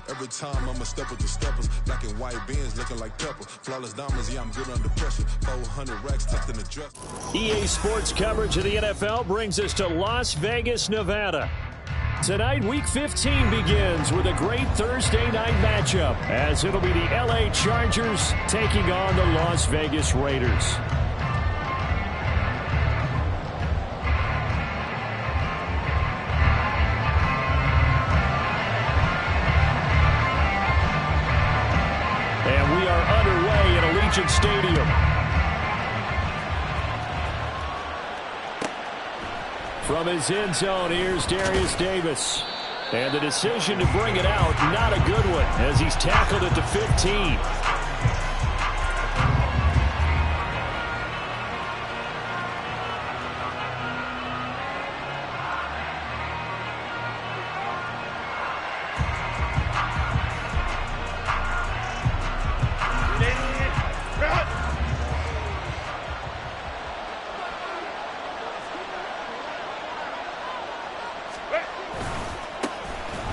Every time I'm a step with the steppers. Black and white beans looking like pepper. Flawless diamonds, yeah, I'm good under pressure. 400 racks tucked in the dress. EA Sports coverage of the NFL brings us to Las Vegas, Nevada. Tonight, Week 15 begins with a great Thursday night matchup, as it'll be the LA Chargers taking on the Las Vegas Raiders. And we are underway at Allegiant Stadium. From his end zone, here's Darius Davis. And the decision to bring it out, not a good one, as he's tackled at the 15.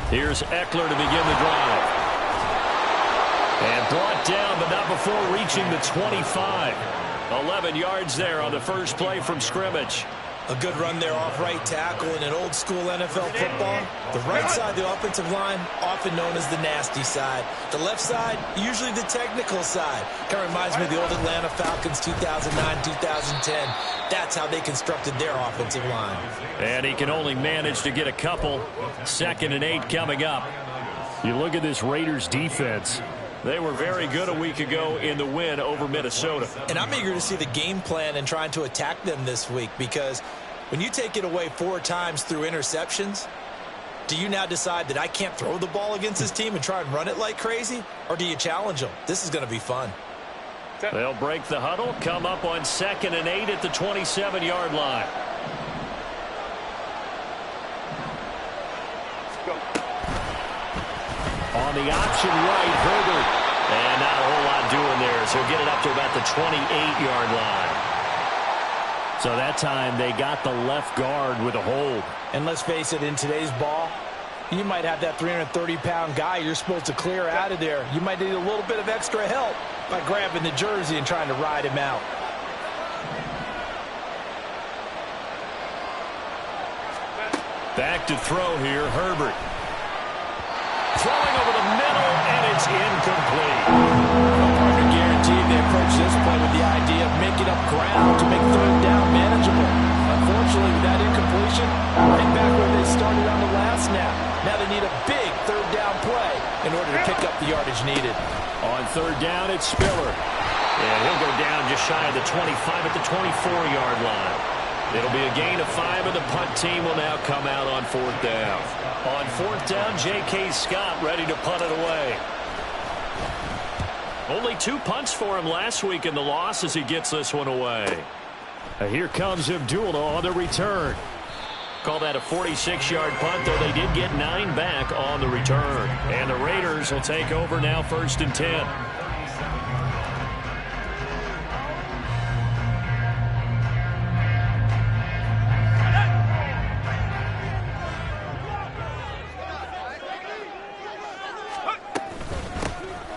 Here's Eckler to begin the drive. And brought down, but not before reaching the 25. 11 yards there on the first play from scrimmage. A good run there off right tackle in an old school NFL football. The right side of the offensive line, often known as the nasty side. The left side, usually the technical side. Kind of reminds me of the old Atlanta Falcons 2009-2010. That's how they constructed their offensive line. And he can only manage to get a couple. 2nd and 8 coming up. You look at this Raiders defense. They were very good a week ago in the win over Minnesota. And I'm eager to see the game plan and trying to attack them this week, because when you take it away 4 times through interceptions, do you now decide that I can't throw the ball against this team and try and run it like crazy? Or do you challenge them? This is going to be fun. They'll break the huddle, come up on 2nd and 8 at the 27-yard line. On the option right, Herbert. And not a whole lot doing there, so he'll get it up to about the 28-yard line. So that time they got the left guard with a hold. And let's face it, in today's ball, you might have that 330-pound guy you're supposed to clear out of there. You might need a little bit of extra help by grabbing the jersey and trying to ride him out. Back to throw here, Herbert. Throwing over the middle, and it's incomplete. Partner guaranteed they approach this play with the idea of making up ground to make 3rd down manageable. Unfortunately, with that incompletion, right back where they started on the last snap. Now they need a big 3rd down play in order to pick up the yardage needed. On 3rd down, it's Spiller. And he'll go down just shy of the 25 at the 24-yard line. It'll be a gain of 5, and the punt team will now come out on 4th down. On 4th down, J.K. Scott ready to punt it away. Only 2 punts for him last week in the loss as he gets this one away. Here comes Abdullah on the return. Call that a 46-yard punt, though they did get 9 back on the return. And the Raiders will take over now 1st and 10.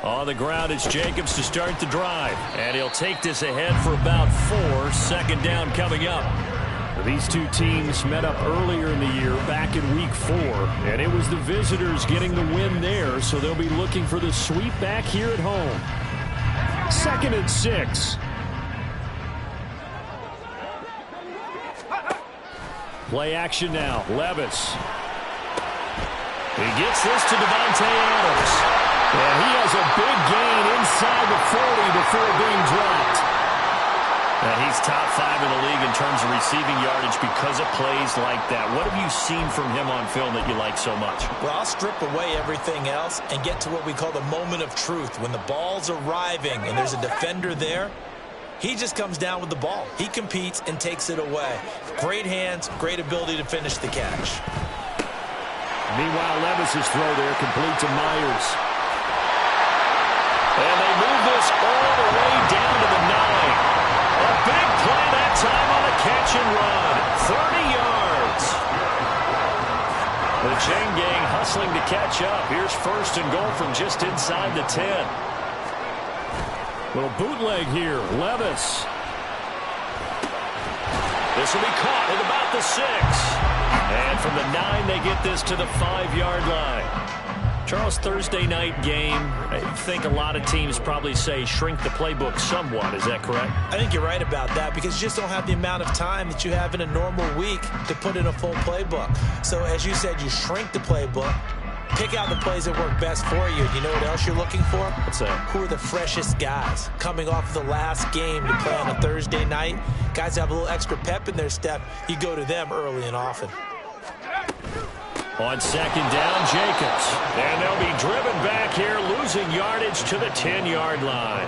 On the ground, it's Jacobs to start the drive. And he'll take this ahead for about 4. 2nd down coming up. These two teams met up earlier in the year, back in Week 4. And it was the visitors getting the win there, so they'll be looking for the sweep back here at home. 2nd and 6. Play action now. Levis. He gets this to Davante Adams. And he has a big gain inside the 40 before being dropped. And he's top 5 in the league in terms of receiving yardage because of plays like that. What have you seen from him on film that you like so much? Well, I'll strip away everything else and get to what we call the moment of truth. When the ball's arriving and there's a defender there, he just comes down with the ball. He competes and takes it away. Great hands, great ability to finish the catch. Meanwhile, Levis's throw there complete to Myers. And they move this all the way down to the 9. A big play that time on a catch and run. 30 yards. The chain gang hustling to catch up. Here's first and goal from just inside the 10. Little bootleg here. Levis. This will be caught at about the 6. And from the 9, they get this to the 5-yard line. Charles, Thursday night game, I think a lot of teams probably say shrink the playbook somewhat. Is that correct? I think you're right about that because you just don't have the amount of time that you have in a normal week to put in a full playbook. So as you said, you shrink the playbook, pick out the plays that work best for you. You know what else you're looking for? What's that? Who are the freshest guys coming off the last game to play on a Thursday night? Guys have a little extra pep in their step. You go to them early and often. On second down, Jacobs. And they'll be driven back here, losing yardage to the 10-yard line.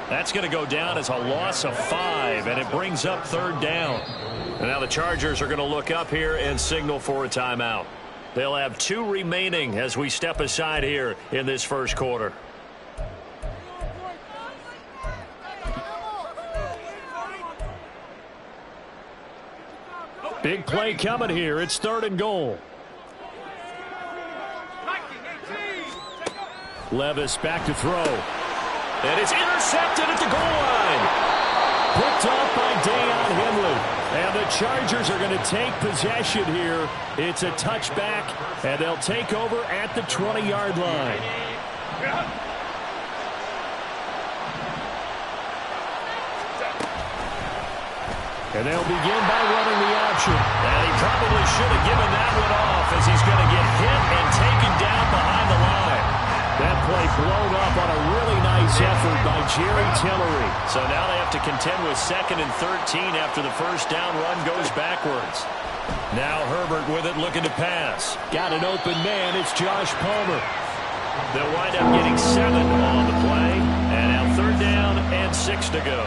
That's going to go down as a loss of 5, and it brings up third down. And now the Chargers are going to look up here and signal for a timeout. They'll have 2 remaining as we step aside here in this first quarter. Big play coming here. It's third and goal. Levis back to throw. And it's intercepted at the goal line. Picked off by Deion Henley. And the Chargers are going to take possession here. It's a touchback, and they'll take over at the 20-yard line. And they'll begin by running the option. And he probably should have given that one off as he's going to get hit and taken down behind the line. That play blown up on a really nice effort by Jerry Tillery. So now they have to contend with 2nd and 13 after the first down run goes backwards. Now Herbert with it looking to pass. Got an open man. It's Josh Palmer. They'll wind up getting 7 on the play. And now third down and 6 to go.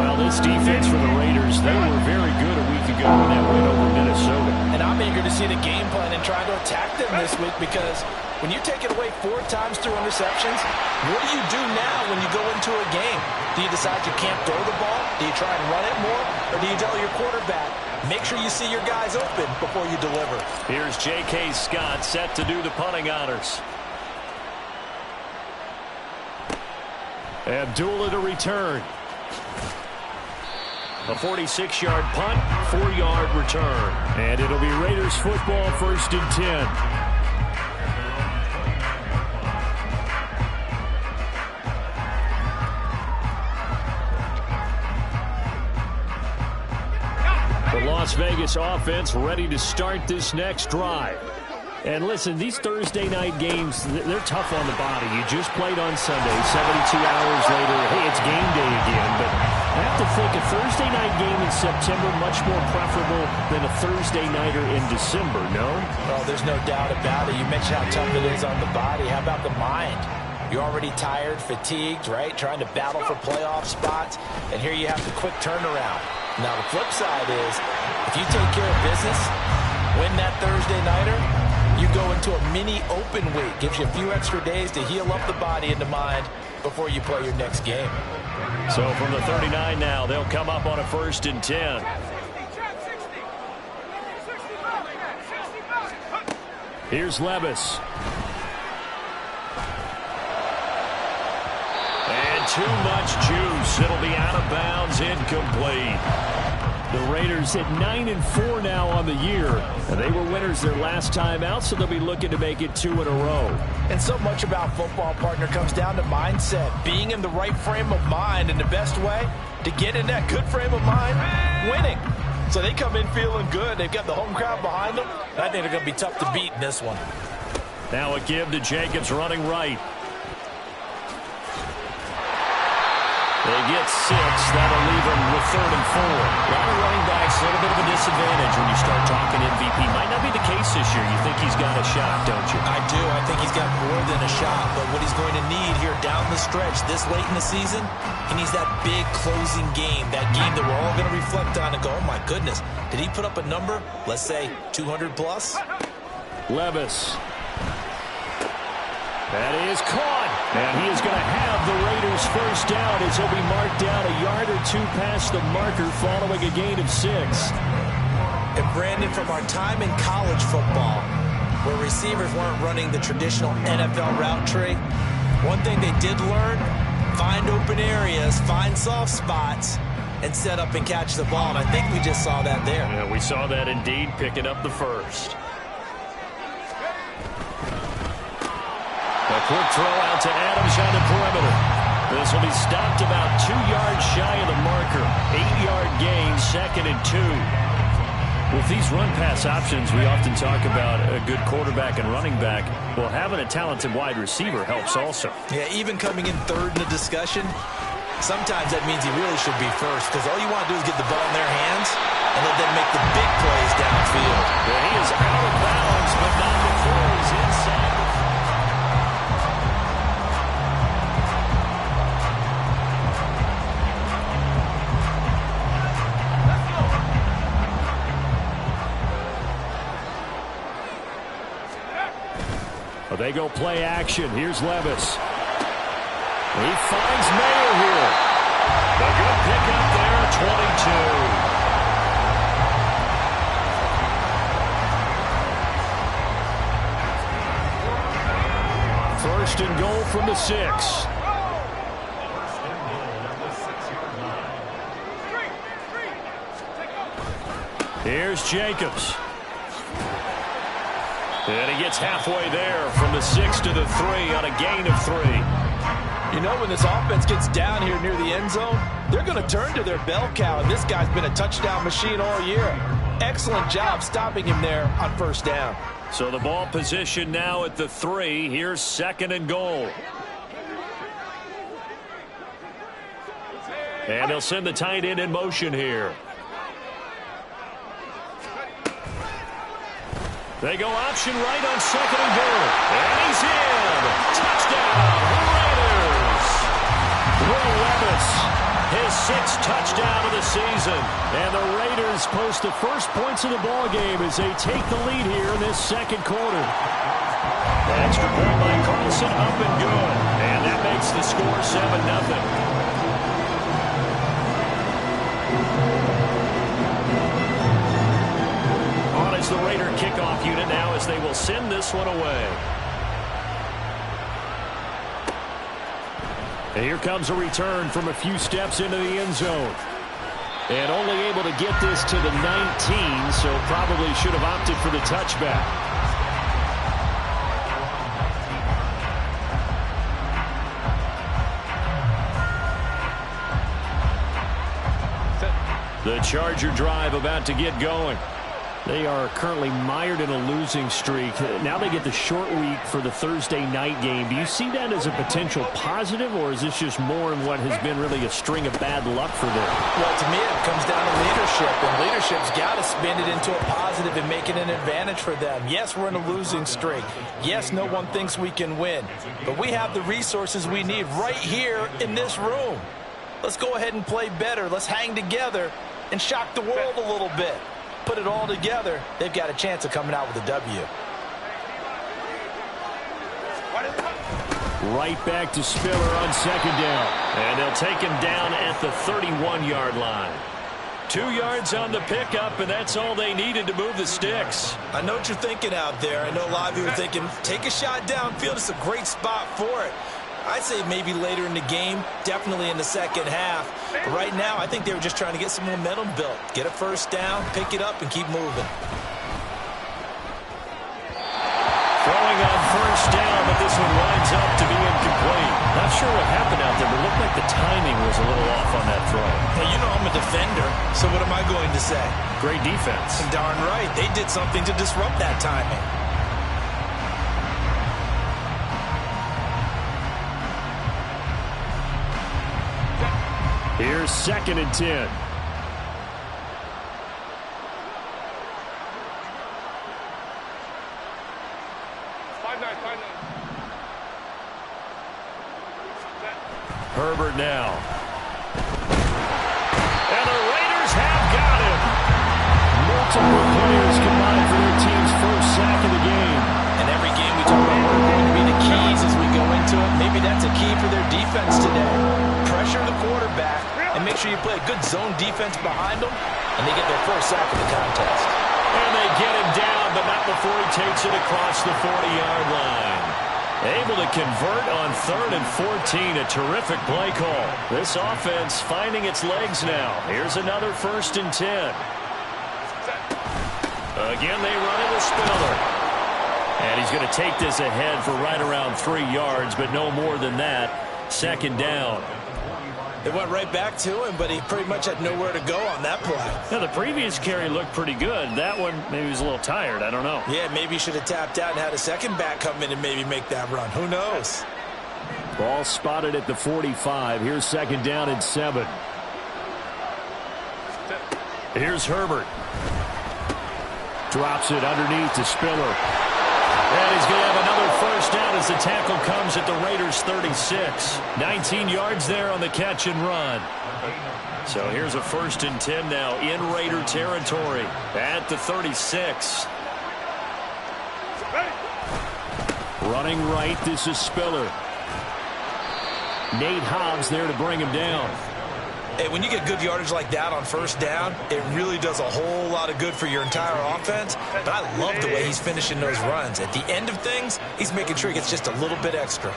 Well, this defense for the Raiders, they were very good a week ago in that win over Minnesota. And I'm eager to see the game plan and try to attack them this week because when you take it away 4 times through interceptions, what do you do now when you go into a game? Do you decide you can't throw the ball? Do you try and run it more? Or do you tell your quarterback, make sure you see your guys open before you deliver? Here's J.K. Scott set to do the punting honors. Abdullah to return. A 46-yard punt, 4-yard return. And it'll be Raiders football, 1st and 10. The Las Vegas offense ready to start this next drive. And listen, these Thursday night games, they're tough on the body. You just played on Sunday, 72 hours later, hey, it's game day again. But I have to think a Thursday night game in September much more preferable than a Thursday nighter in December, no? Oh, there's no doubt about it. You mentioned how tough it is on the body. How about the mind? You're already tired, fatigued, right? Trying to battle for playoff spots. And here you have the quick turnaround. Now, the flip side is, if you take care of business, win that Thursday nighter, you go into a mini open week. Gives you a few extra days to heal up the body and the mind before you play your next game. So from the 39 now, they'll come up on a 1st and 10. Here's Levis. And too much juice. It'll be out of bounds, incomplete. The Raiders at 9-4 now on the year. And they were winners their last time out, so they'll be looking to make it 2 in a row. And so much about football, partner, comes down to mindset. Being in the right frame of mind, and the best way to get in that good frame of mind, winning. So they come in feeling good. They've got the home crowd behind them. I think they're going to be tough to beat in this one. Now a give to Jacobs running right. They get 6. That'll leave them with 3rd and 4. A lot of running backs, a little bit of a disadvantage when you start talking MVP. Might not be the case this year. You think he's got a shot, don't you? I do. I think he's got more than a shot. But what he's going to need here down the stretch this late in the season, he needs that big closing game. That game that we're all going to reflect on and go, oh, my goodness. Did he put up a number, let's say, 200 plus? Levis. That is caught. And he is going to have the Raiders first down as he'll be marked down a yard or 2 past the marker following a gain of 6. And Brandon, from our time in college football, where receivers weren't running the traditional NFL route tree. One thing they did learn, find open areas, find soft spots, and set up and catch the ball. And I think we just saw that there. Yeah, we saw that indeed, picking up the first. A quick throw out to Adams on the perimeter. This will be stopped about 2 yards shy of the marker. 8-yard gain, 2nd and 2. With these run-pass options, we often talk about a good quarterback and running back. Well, having a talented wide receiver helps also. Yeah, even coming in third in the discussion, sometimes that means he really should be first, because all you want to do is get the ball in their hands and let them make the big plays downfield. Yeah, he is out of bounds, but not before he's inside. They go play action. Here's Levis. He finds Mayer here. A good pickup there at 22. 1st and goal from the 6. Here's Jacobs. And he gets halfway there from the 6 to the 3 on a gain of 3. You know, when this offense gets down here near the end zone, they're going to turn to their bell cow, and this guy's been a touchdown machine all year. Excellent job stopping him there on 1st down. So the ball position now at the 3. Here's 2nd and goal. And they'll send the tight end in motion here. They go option right on 2nd and goal. And he's in. Touchdown, Raiders. Will Levis, his 6th touchdown of the season. And the Raiders post the first points of the ballgame as they take the lead here in this 2nd quarter. Extra point by Carlson, up and good. And that makes the score 7-0. The Raider kickoff unit now as they will send this one away. And here comes a return from a few steps into the end zone. And only able to get this to the 19, so probably should have opted for the touchback. The Charger drive about to get going. They are currently mired in a losing streak. Now they get the short week for the Thursday night game. Do you see that as a potential positive, or is this just more in what has been really a string of bad luck for them? Well, to me, it comes down to leadership, and leadership's got to spin it into a positive and make it an advantage for them. Yes, we're in a losing streak. Yes, no one thinks we can win, but we have the resources we need right here in this room. Let's go ahead and play better. Let's hang together and shock the world a little bit. Put it all together, they've got a chance of coming out with a W. Right back to Spiller on 2nd down. And they'll take him down at the 31-yard line. 2 yards on the pickup, and that's all they needed to move the sticks. I know what you're thinking out there. I know a lot of you are thinking, take a shot downfield. It's a great spot for it. I'd say maybe later in the game, definitely in the 2nd half. But right now, I think they were just trying to get some momentum built. Get a 1st down, pick it up, and keep moving. Throwing on 1st down, but this one winds up to be incomplete. Not sure what happened out there, but it looked like the timing was a little off on that throw. Well, you know I'm a defender, so what am I going to say? Great defense. Darn right. They did something to disrupt that timing. Here's 2nd and 10. Herbert now. And the Raiders have got him. Multiple players combined for their team's first sack of the game. And every game we talk about what are going to be the keys as we go into it. Maybe that's a key for their defense today. Pressure the quarterback and make sure you play a good zone defense behind them, and they get their first sack of the contest. And they get him down, but not before he takes it across the 40-yard line. Able to convert on 3rd and 14. A terrific play call. This offense finding its legs now. Here's another 1st and 10. Again, they run it with Spiller. And he's going to take this ahead for right around 3 yards, but no more than that. 2nd down. They went right back to him, but he pretty much had nowhere to go on that play. Now, the previous carry looked pretty good. That one, maybe he was a little tired. I don't know. Yeah, maybe he should have tapped out and had a second back come in and maybe make that run. Who knows? Ball spotted at the 45. Here's 2nd down and 7. Here's Herbert. Drops it underneath to Spiller. And he's going to have another 1st down as the tackle comes at the Raiders' 36. 19 yards there on the catch and run. So here's a 1st and 10 now in Raider territory at the 36. Running right, this is Spiller. Nate Hobbs there to bring him down. Hey, when you get good yardage like that on 1st down, it really does a whole lot of good for your entire offense. But I love the way he's finishing those runs. At the end of things, he's making sure he gets just a little bit extra.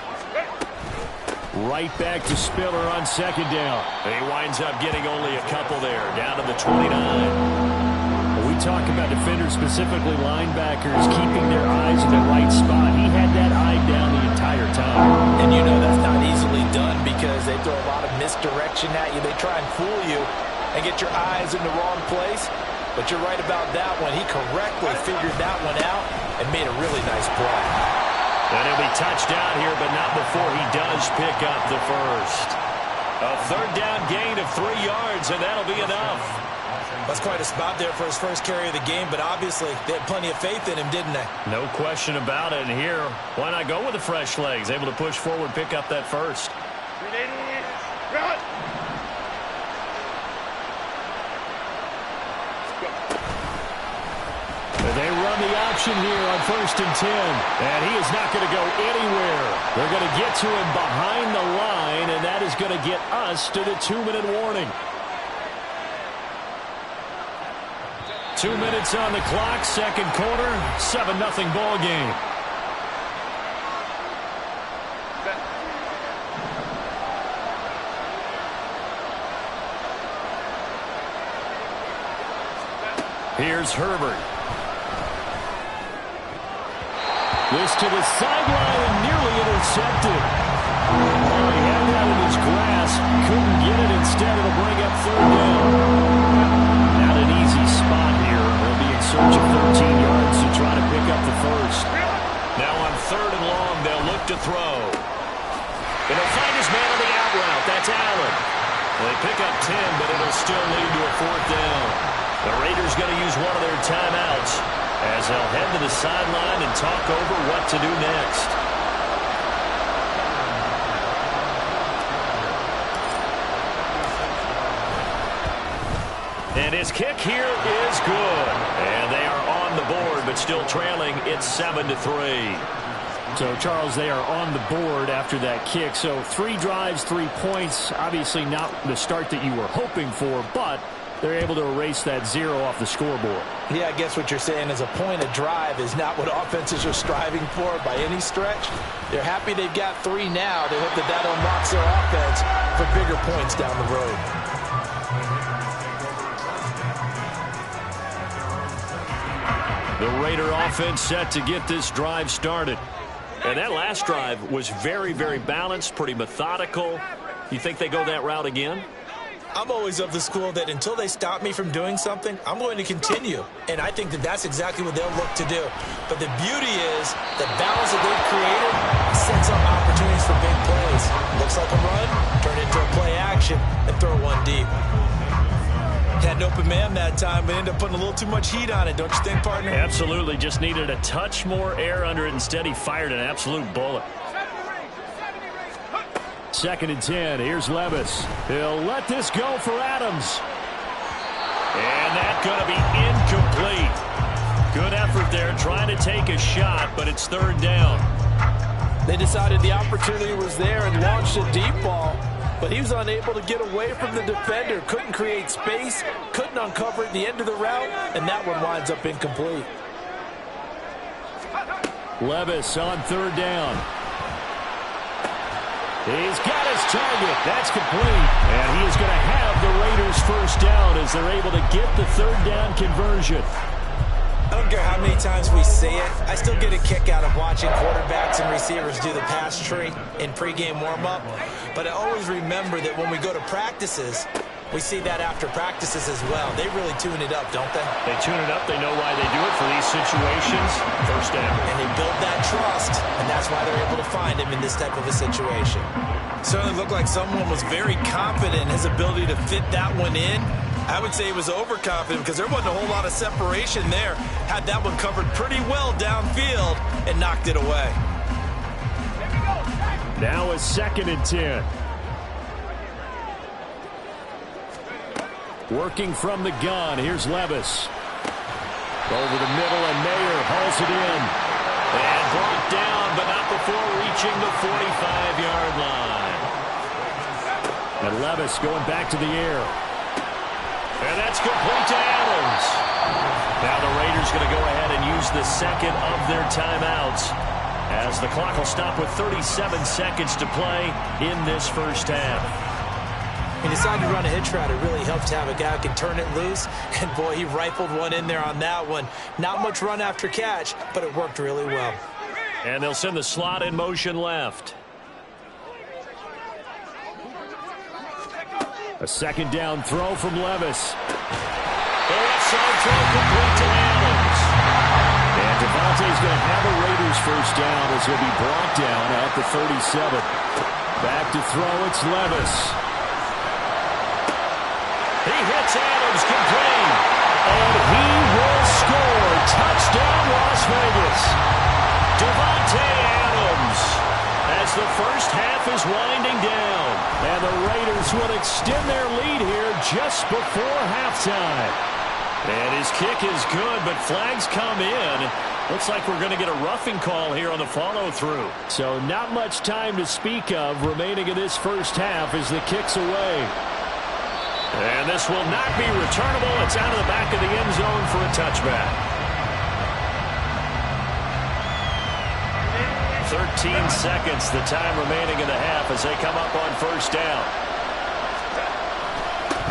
Right back to Spiller on 2nd down. He winds up getting only a couple there, down to the 29. We talk about defenders, specifically linebackers, keeping their eyes in the right spot. He had that eye down the entire time. And you know that's not easily done because they throw a lot of misdirection at you. They try and fool you and get your eyes in the wrong place. But you're right about that one. He correctly figured that one out and made a really nice play. And he'll be touched down here, but not before he does pick up the 1st. A 3rd down gain of 3 yards, and that'll be enough. That's quite a spot there for his first carry of the game, but obviously they had plenty of faith in him, didn't they? No question about it. And here, why not go with the fresh legs? Able to push forward, pick up that 1st. They run the option here on 1st and 10. And he is not going to go anywhere. They're going to get to him behind the line, and that is going to get us to the 2-minute warning. 2 minutes on the clock, 2nd quarter, 7-0 ball game. Here's Herbert. This to the sideline and nearly intercepted. Oh, he had that in his grasp. Couldn't get it. Instead, it'll bring up 3rd down. Not an easy spot here. They'll be in search of 13 yards to try to pick up the 1st. Now on 3rd and long, they'll look to throw. And he'll find his man on the out route. That's Allen. They pick up 10, but it'll still lead to a 4th down. The Raiders going to use one of their timeouts as they'll head to the sideline and talk over what to do next. And his kick here is good. And they are on the board, but still trailing. It's 7-3. So, Charles, they are on the board after that kick. So 3 drives, 3 points. Obviously not the start that you were hoping for, but they're able to erase that 0 off the scoreboard. Yeah, I guess what you're saying is a point of drive is not what offenses are striving for by any stretch. They're happy they've got 3 now. They hope that that unlocks their offense for bigger points down the road. The Raider offense set to get this drive started. And that last drive was very, very balanced, pretty methodical. You think they go that route again? I'm always of the school that until they stop me from doing something, I'm going to continue. And I think that that's exactly what they'll look to do. But the beauty is the balance that they've created sets up opportunities for big plays. Looks like a run, turn it into a play action, and throw one deep. Had an open man that time, but ended up putting a little too much heat on it, don't you think, partner? Absolutely. Just needed a touch more air under it. Instead, he fired an absolute bullet. 2nd and 10. Here's Levis. He'll let this go for Adams. And that's going to be incomplete. Good effort there trying to take a shot, but it's 3rd down. They decided the opportunity was there and launched a deep ball. but he was unable to get away from the defender. Couldn't create space, couldn't uncover at the end of the route, and that one winds up incomplete. Levis on third down. He's got his target. That's complete. And he is going to have the Raiders first down as they're able to get the third down conversion. I don't care how many times we say it, I still get a kick out of watching quarterbacks and receivers do the pass tree in pregame warm-up. But I always remember that when we go to practices, we see that after practices as well. They really tune it up, don't they? They tune it up. They know why they do it for these situations. First down. And they build that trust, and that's why they're able to find him in this type of a situation. Certainly looked like someone was very confident in his ability to fit that one in. I would say he was overconfident because there wasn't a whole lot of separation there. Had that one covered pretty well downfield and knocked it away. Now a 2nd and 10. Working from the gun. Here's Levis. Over the middle, and Mayer hauls it in. And brought down, but not before reaching the 45-yard line. And Levis going back to the air. And that's complete to Adams. Now the Raiders going to go ahead and use the second of their timeouts as the clock will stop with 37 seconds to play in this first half. He decided to run a hitch route. It really helps to have a guy who can turn it loose. And, boy, he rifled one in there on that one. Not much run after catch, but it worked really well. And they'll send the slot in motion left. A 2nd down throw from Levis. The left side throw complete to Adams. And Devontae's going to have a Raiders first down as he'll be brought down at the 37. Back to throw, it's Levis. He hits Adams complete. And he will score. Touchdown, Las Vegas. Davante Adams as the first half is winding down. And the Raiders will extend their lead here just before halftime. And his kick is good, but flags come in. Looks like we're going to get a roughing call here on the follow-through. So not much time to speak of remaining in this first half as the kick's away. And this will not be returnable. It's out of the back of the end zone for a touchback. 13 seconds, the time remaining in the half as they come up on first down.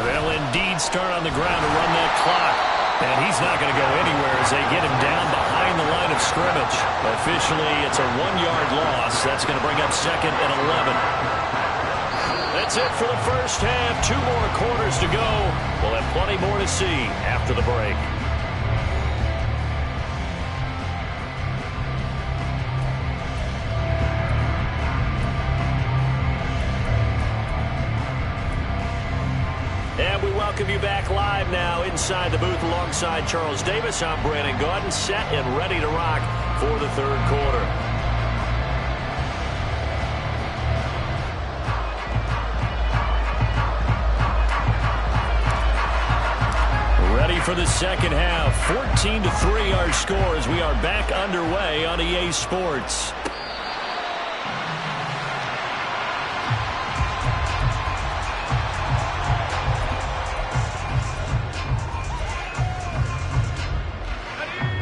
They'll indeed start on the ground to run that clock. And he's not going to go anywhere as they get him down behind the line of scrimmage. Officially, it's a 1-yard loss. That's going to bring up 2nd and 11. That's it for the first half. 2 more quarters to go. We'll have plenty more to see after the break. And we welcome you back live now inside the booth alongside Charles Davis. I'm Brandon Gaudin, set and ready to rock for the third quarter. Ready for the second half. 14-3 our score as we are back underway on EA Sports.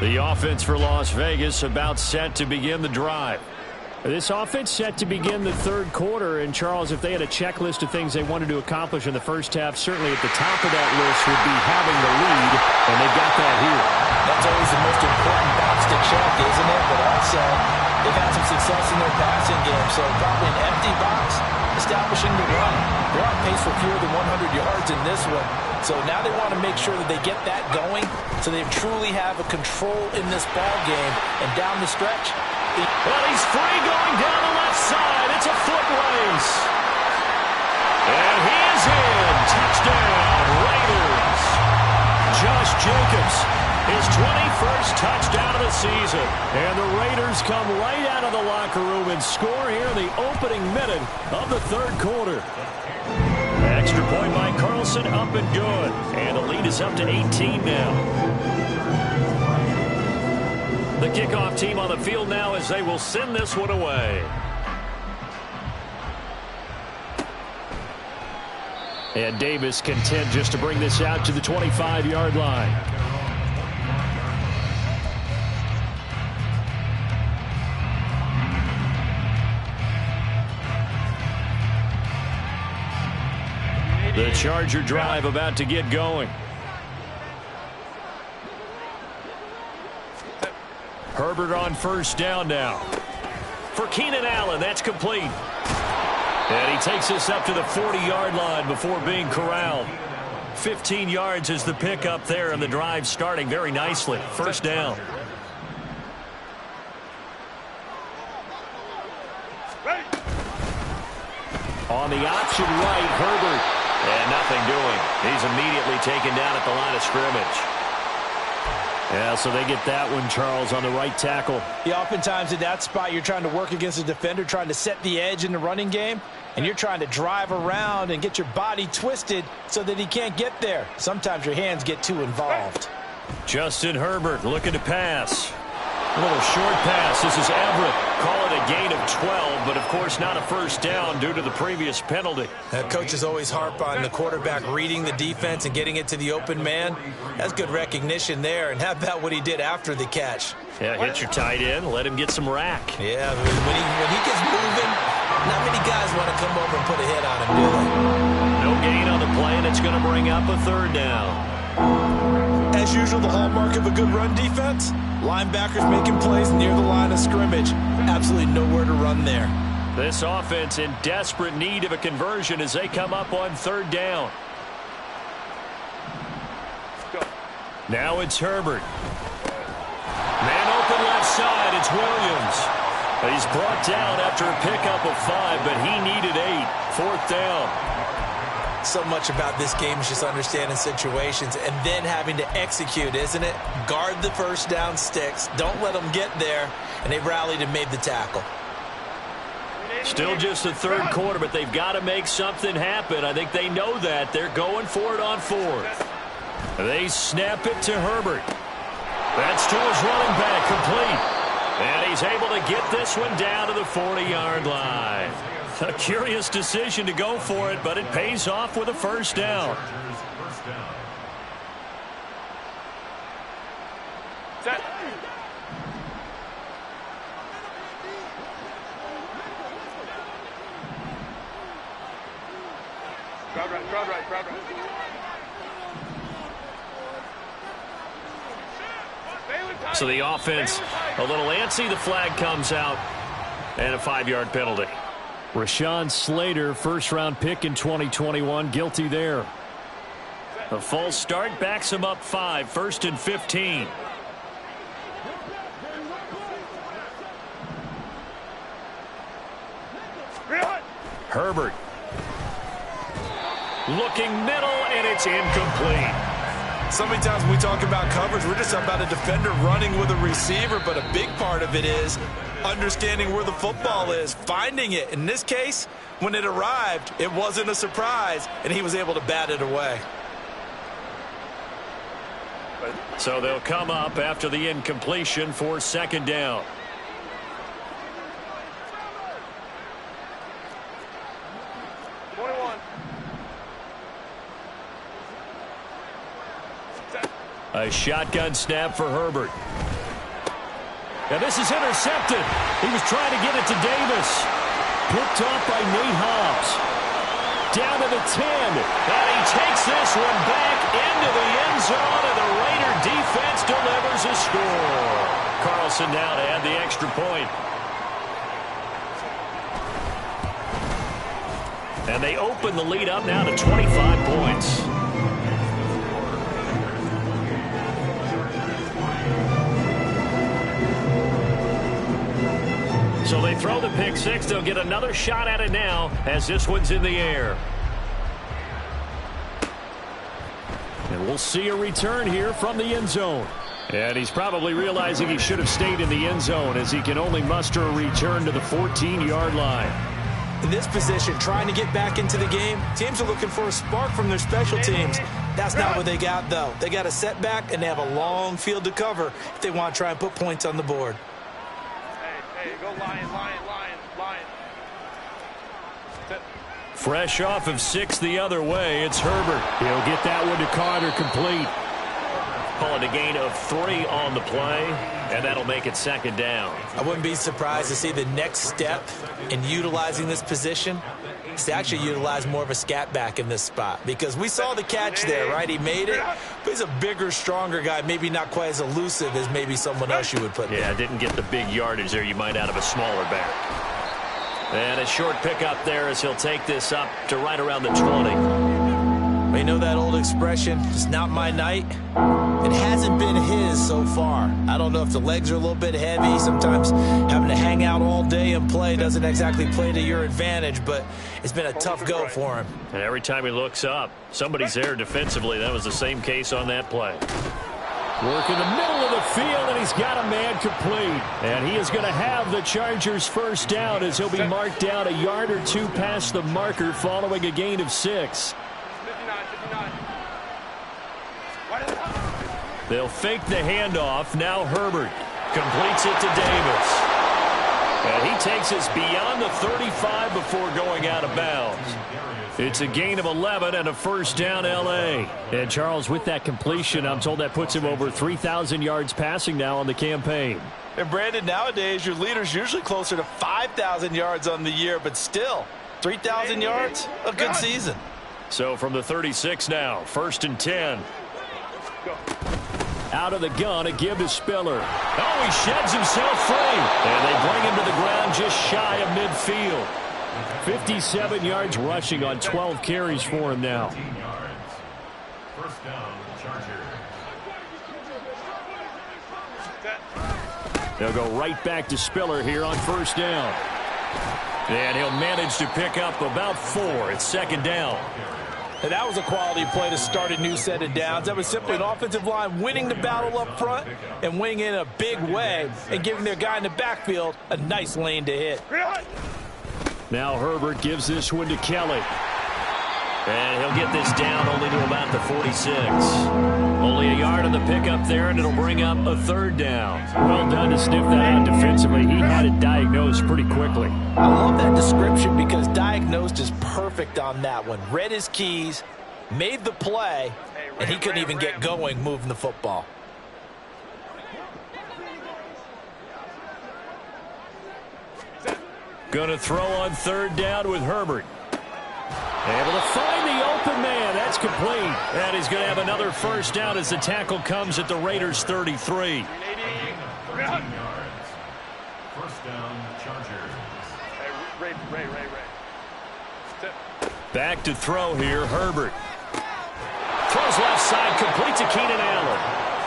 The offense for Las Vegas about set to begin the drive. This offense set to begin the third quarter. And, Charles, if they had a checklist of things they wanted to accomplish in the first half, certainly at the top of that list would be having the lead, and they've got that here. That's always the most important box to check, isn't it? But also, they've had some success in their passing game, so probably an empty box, establishing the run. They're on pace for fewer than 100 yards in this one. So now they want to make sure that they get that going so they truly have a control in this ball game. And down the stretch, well, he's free going down the left side. It's a foot race. And he is in. Touchdown, Raiders. Josh Jacobs, his 21st touchdown of the season. And the Raiders come right out of the locker room and score here in the opening minute of the third quarter. Extra point by Carlson, up and good. And the lead is up to 18 now. The kickoff team on the field now as they will send this one away. And Davis content just to bring this out to the 25-yard line. The Charger drive about to get going. Herbert on first down now. For Keenan Allen, that's complete. And he takes us up to the 40-yard line before being corralled. 15 yards is the pickup there, and the drive starting very nicely. First down. On the option right, Herbert. And nothing doing. He's immediately taken down at the line of scrimmage. Yeah, so they get that one, Charles, on the right tackle. Yeah, oftentimes in that spot, you're trying to work against a defender, trying to set the edge in the running game, and you're trying to drive around and get your body twisted so that he can't get there. Sometimes your hands get too involved. Justin Herbert looking to pass. A little short pass. This is Everett. Call it a gain of 12, but of course not a first down due to the previous penalty. Coaches always harp on the quarterback reading the defense and getting it to the open man. That's good recognition there. And how about what he did after the catch? Yeah, hit your tight end. Let him get some rack. Yeah, when he gets moving, not many guys want to come over and put a hit on him, do they? No gain on the play, and it's going to bring up a third down. As usual, the hallmark of a good run defense, linebackers making plays near the line of scrimmage. Absolutely nowhere to run there. This offense in desperate need of a conversion as they come up on third down. Now it's Herbert. Man open left side, it's Williams. He's brought down after a pickup of 5, but he needed 8. Fourth down. So much about this game is just understanding situations and then having to execute, isn't it? Guard the first down sticks. Don't let them get there. And they rallied and made the tackle. Still just the third quarter, but they've got to make something happen. I think they know that. They're going for it on fourth. They snap it to Herbert. That's to his running back, complete. And he's able to get this one down to the 40-yard line. A curious decision to go for it, but it pays off with a first down. Set. Crowd right, crowd right, crowd right. So the offense a little antsy. The flag comes out and a 5-yard penalty. Rashawn Slater, first-round pick in 2021, guilty there. A false start backs him up 5, first and 15. Herbert. Looking middle, and it's incomplete. So many times when we talk about coverage, we're just about a defender running with a receiver, but a big part of it is understanding where the football is, finding it. In this case, when it arrived, it wasn't a surprise, and he was able to bat it away. So they'll come up after the incompletion for second down. A shotgun snap for Herbert. Now this is intercepted. He was trying to get it to Davis. Picked off by Nate Hobbs. Down to the 10. And he takes this one back into the end zone, and the Raider defense delivers a score. Carlson now to add the extra point. And they open the lead up now to 25 points. So they throw the pick six. They'll get another shot at it now as this one's in the air. And we'll see a return here from the end zone. And he's probably realizing he should have stayed in the end zone as he can only muster a return to the 14-yard line. In this position, trying to get back into the game, teams are looking for a spark from their special teams. That's not what they got, though. They got a setback, and they have a long field to cover if they want to try and put points on the board. Hey, go Lion, Lion, Lion, Lion. Set. Fresh off of 6 the other way, it's Herbert. He'll get that one to Carter, complete. Call it a gain of 3 on the play, and that'll make it second down. I wouldn't be surprised to see the next step in utilizing this position is to actually utilize more of a scat back in this spot, because we saw the catch there, right? He made it, but he's a bigger, stronger guy, maybe not quite as elusive as maybe someone else you would put there. Yeah, didn't get the big yardage there you might out of a smaller back. And a short pickup there as he'll take this up to right around the 20. You know that old expression, it's not my night? It hasn't been his so far. I don't know if the legs are a little bit heavy. Sometimes having to hang out all day and play doesn't exactly play to your advantage, but it's been a tough go for him. And every time he looks up, somebody's there defensively. That was the same case on that play. Work in the middle of the field, and he's got a man complete. And he is going to have the Chargers first down as he'll be marked down a yard or 2 past the marker following a gain of 6. They'll fake the handoff. Now Herbert completes it to Davis. And he takes us beyond the 35 before going out of bounds. It's a gain of 11 and a first down L.A. And Charles, with that completion, I'm told that puts him over 3,000 yards passing now on the campaign. And Brandon, nowadays your leader's usually closer to 5,000 yards on the year, but still, 3,000 yards, a good season. So from the 36 now, 1st and 10. Out of the gun, a give to Spiller. Oh, he sheds himself free. And they bring him to the ground just shy of midfield. 57 yards rushing on 12 carries for him now. First down, Chargers. They'll go right back to Spiller here on first down. And he'll manage to pick up about 4. It's second down. And that was a quality play to start a new set of downs. That was simply an offensive line winning the battle up front and winning in a big way and giving their guy in the backfield a nice lane to hit. Now Herbert gives this one to Kelly. And he'll get this down only to about the 46. Only a yard on the pickup there, and it'll bring up a third down. Well done to sniff that out defensively. He had it diagnosed pretty quickly. I love that description because diagnosed is perfect on that one. Read his keys, made the play, and he couldn't even get going moving the football. Going to throw on third down with Herbert. Able to find the open man. That's complete. And he's going to have another first down as the tackle comes at the Raiders' 33. First down, Chargers. Ray. Back to throw here, Herbert. Throws left side, complete to Keenan Allen.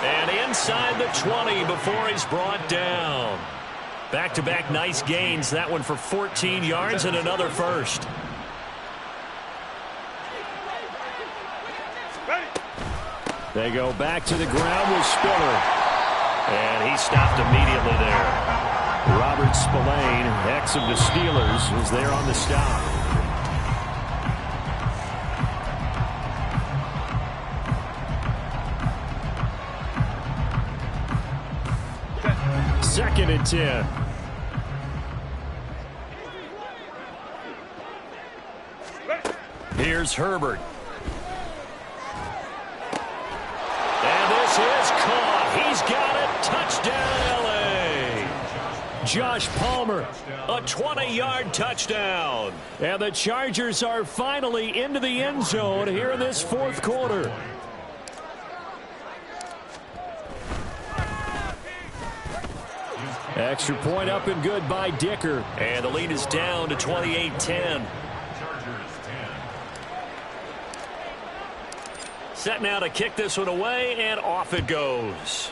And inside the 20 before he's brought down. Back-to-back nice gains. That one for 14 yards and another first. They go back to the ground with Spiller. And he stopped immediately there. Robert Spillane, ex of the Steelers, is there on the stop. Second and 10. Here's Herbert. And this is caught. He's got it. Touchdown, L.A. Josh Palmer, a 20-yard touchdown. And the Chargers are finally into the end zone here in this fourth quarter. Extra point up and good by Dicker. And the lead is down to 28-10. Set now to kick this one away, and off it goes.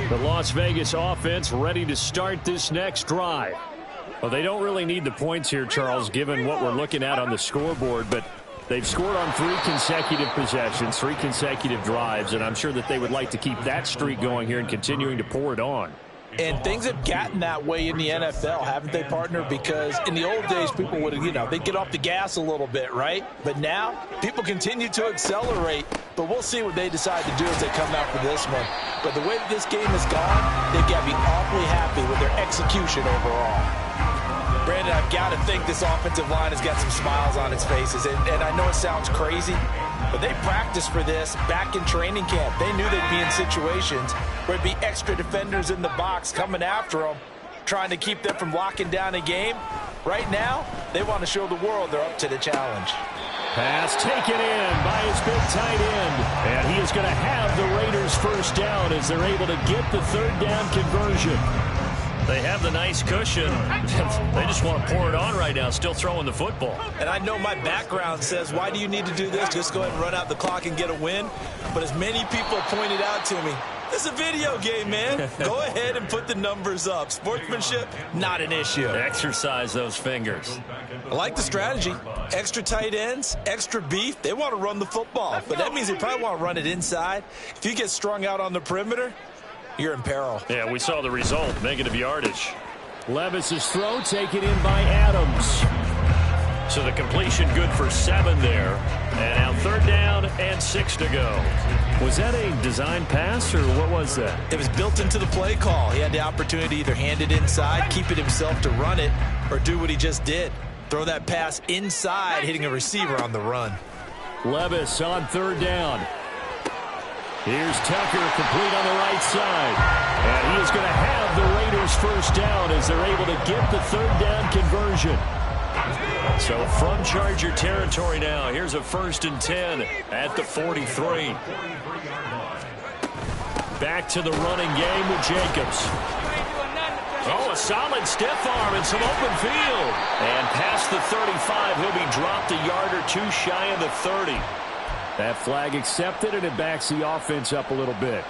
The Las Vegas offense ready to start this next drive. Well, they don't really need the points here, Charles, given what we're looking at on the scoreboard, but they've scored on 3 consecutive possessions, 3 consecutive drives, and I'm sure that they would like to keep that streak going here and continuing to pour it on. And things have gotten that way in the NFL, haven't they, partner? Because in the old days, people would, they'd get off the gas a little bit, right? But now, people continue to accelerate. But we'll see what they decide to do as they come out for this one. But the way that this game has gone, they've got to be awfully happy with their execution overall. Brandon, I've got to think this offensive line has got some smiles on its faces. And I know it sounds crazy, but they practiced for this back in training camp. They knew they'd be in situations where there'd be extra defenders in the box coming after them, trying to keep them from locking down a game. Right now, they want to show the world they're up to the challenge. Pass taken in by his big tight end. And he is going to have the Raiders first down as they're able to get the third down conversion. They have the nice cushion. They just want to pour it on right now, still throwing the football. And I know my background says, why do you need to do this? Just go ahead and run out the clock and get a win. But as many people pointed out to me, this is a video game, man. Go ahead and put the numbers up. Sportsmanship, not an issue. Exercise those fingers. I like the strategy. Extra tight ends, extra beef. They want to run the football. But that means they probably want to run it inside. If you get strung out on the perimeter, you're in peril. Yeah, we saw the result. Negative yardage. Levis's throw taken in by Adams. So the completion good for 7 there. And now third down and 6 to go. Was that a design pass or what was that? It was built into the play call. He had the opportunity to either hand it inside, keep it himself to run it, or do what he just did. Throw that pass inside, hitting a receiver on the run. Levis on third down. Here's Tucker, complete on the right side. And he is going to have the Raiders first down as they're able to get the third down conversion. So from Charger territory now, here's a 1st and 10 at the 43. Back to the running game with Jacobs. Oh, a solid stiff arm and some open field. And past the 35, he'll be dropped a yard or 2 shy of the 30. That flag accepted, and it backs the offense up a little bit.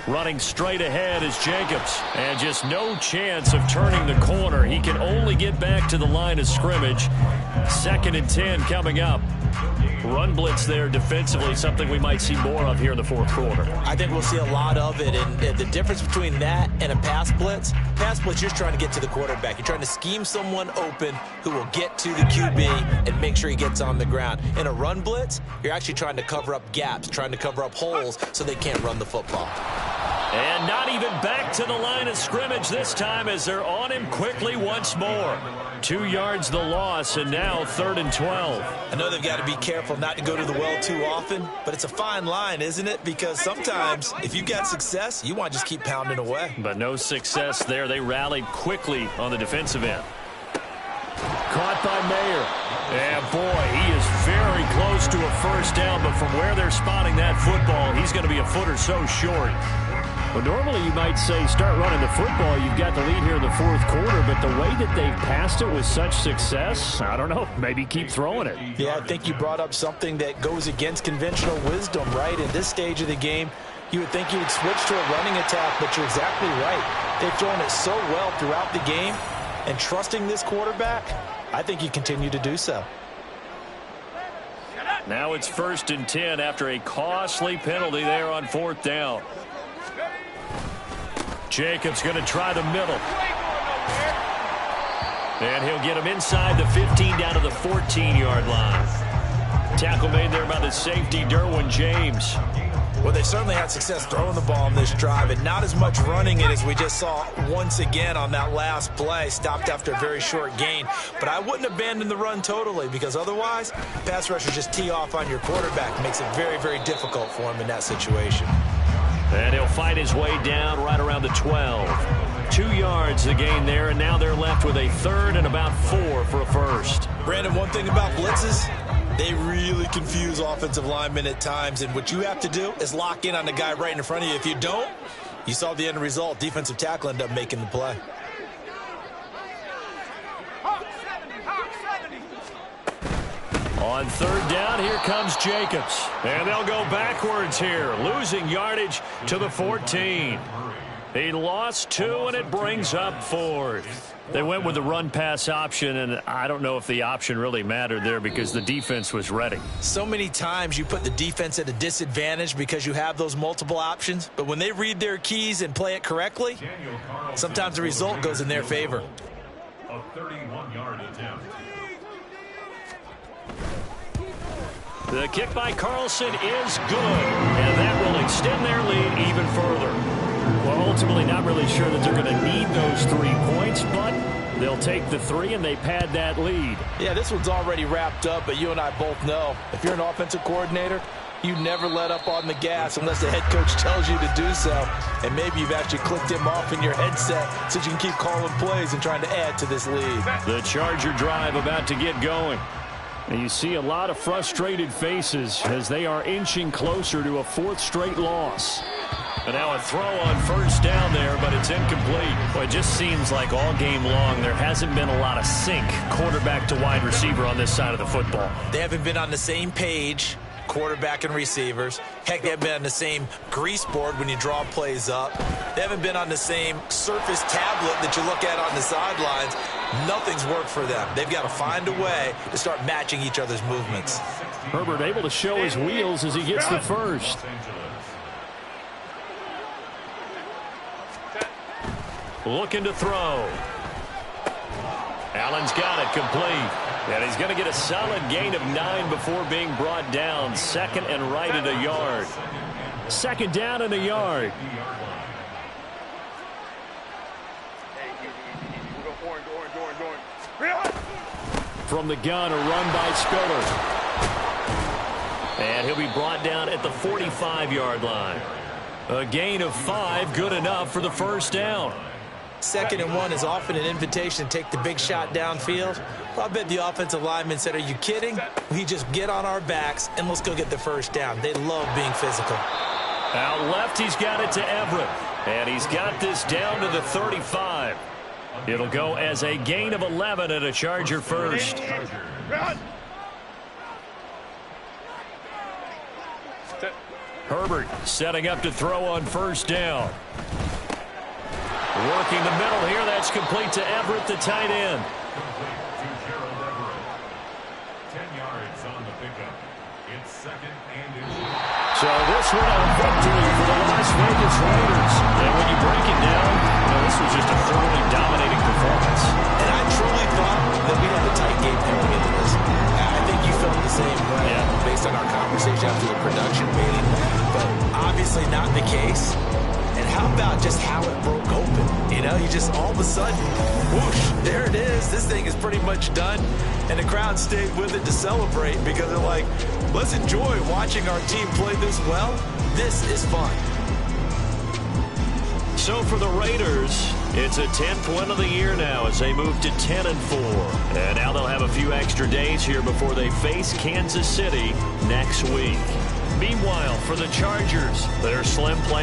Running straight ahead is Jacobs. And just no chance of turning the corner. He can only get back to the line of scrimmage. 2nd and 10 coming up. Run blitz there defensively, something we might see more of here in the 4th quarter. I think we'll see a lot of it, and the difference between that and a pass blitz, you're just trying to get to the quarterback. You're trying to scheme someone open who will get to the QB and make sure he gets on the ground. In a run blitz, you're actually trying to cover up gaps, trying to cover up holes so they can't run the football. And not even back to the line of scrimmage this time as they're on him quickly once more. 2 yards the loss, and now 3rd and 12. I know they've got to be careful not to go to the well too often, but it's a fine line, isn't it? Because sometimes if you got success, you want to just keep pounding away. But no success there. They rallied quickly on the defensive end. Caught by Mayer. And boy, he is very close to a first down, but from where they're spotting that football, he's going to be a foot or so short. Well, normally you might say start running the football. You've got the lead here in the 4th quarter, but the way that they've passed it with such success, I don't know, maybe keep throwing it. Yeah, I think you brought up something that goes against conventional wisdom, right? In this stage of the game, you would think you would switch to a running attack, but you're exactly right. They've thrown it so well throughout the game, and trusting this quarterback, I think you continue to do so. Now it's 1st and 10 after a costly penalty there on 4th down. Jacobs going to try the middle. And he'll get him inside the 15 down to the 14-yard line. Tackle made there by the safety, Derwin James. Well, they certainly had success throwing the ball on this drive, and not as much running it as we just saw once again on that last play. Stopped after a very short gain. But I wouldn't abandon the run totally, because otherwise, pass rushers just tee off on your quarterback. It makes it very, very difficult for him in that situation. And he'll fight his way down right around the 12. 2 yards the gain there, and now they're left with a 3rd and about 4 for a first. Brandon, one thing about blitzes, they really confuse offensive linemen at times, and what you have to do is lock in on the guy right in front of you. If you don't, you saw the end result. Defensive tackle ended up making the play. On 3rd down, here comes Jacobs. And they'll go backwards here, losing yardage to the 14. He lost 2, and it brings up 4th. They went with the run-pass option, and I don't know if the option really mattered there because the defense was ready. So many times you put the defense at a disadvantage because you have those multiple options, but when they read their keys and play it correctly, sometimes the result goes in their favor. A 31-yard attempt. The kick by Carlson is good, and that will extend their lead even further. Well, ultimately not really sure that they're going to need those 3 points, but they'll take the 3 and they pad that lead. Yeah, this one's already wrapped up, but you and I both know if you're an offensive coordinator, you never let up on the gas unless the head coach tells you to do so. And maybe you've actually clicked him off in your headset so you can keep calling plays and trying to add to this lead. The Charger drive about to get going. And you see a lot of frustrated faces as they are inching closer to a 4th straight loss. And now a throw on 1st down there, but it's incomplete. Well, it just seems like all game long there hasn't been a lot of sync quarterback to wide receiver on this side of the football. They haven't been on the same page, quarterback and receivers. Heck, they haven't been on the same grease board when you draw plays up. They haven't been on the same surface tablet that you look at on the sidelines. Nothing's worked for them. They've got to find a way to start matching each other's movements. Herbert able to show his wheels as he gets the first. Looking to throw. Allen's got it complete. And he's going to get a solid gain of 9 before being brought down. 2nd and right at a yard. 2nd down and a yard. From the gun, a run by Spiller. And he'll be brought down at the 45-yard line. A gain of 5, good enough for the 1st down. 2nd and 1 is often an invitation to take the big shot downfield. Well, I bet the offensive lineman said, are you kidding? We just get on our backs and let's go get the 1st down. They love being physical. Out left, he's got it to Everett. And he's got this down to the 35. It'll go as a gain of 11 at a Charger 1st. Herbert setting up to throw on 1st down. Working the middle here. That's complete to Everett, the tight end. Complete to Gerald Everett. 10 yards on the pickup. It's 2nd and inches. So this one a victory for the Las Vegas Raiders. And when you break it down, this was just a thoroughly dominating performance. And I truly thought that we'd have a tight game coming into this. I think you felt the same way based on our conversation after the production meeting. But obviously not the case. And how about just how it broke open? You know, you just all of a sudden, whoosh, there it is. This thing is pretty much done. And the crowd stayed with it to celebrate because they're like, let's enjoy watching our team play this well. This is fun. So for the Raiders, it's a 10th win of the year now as they move to 10-4. And now they'll have a few extra days here before they face Kansas City next week. Meanwhile, for the Chargers, their slim play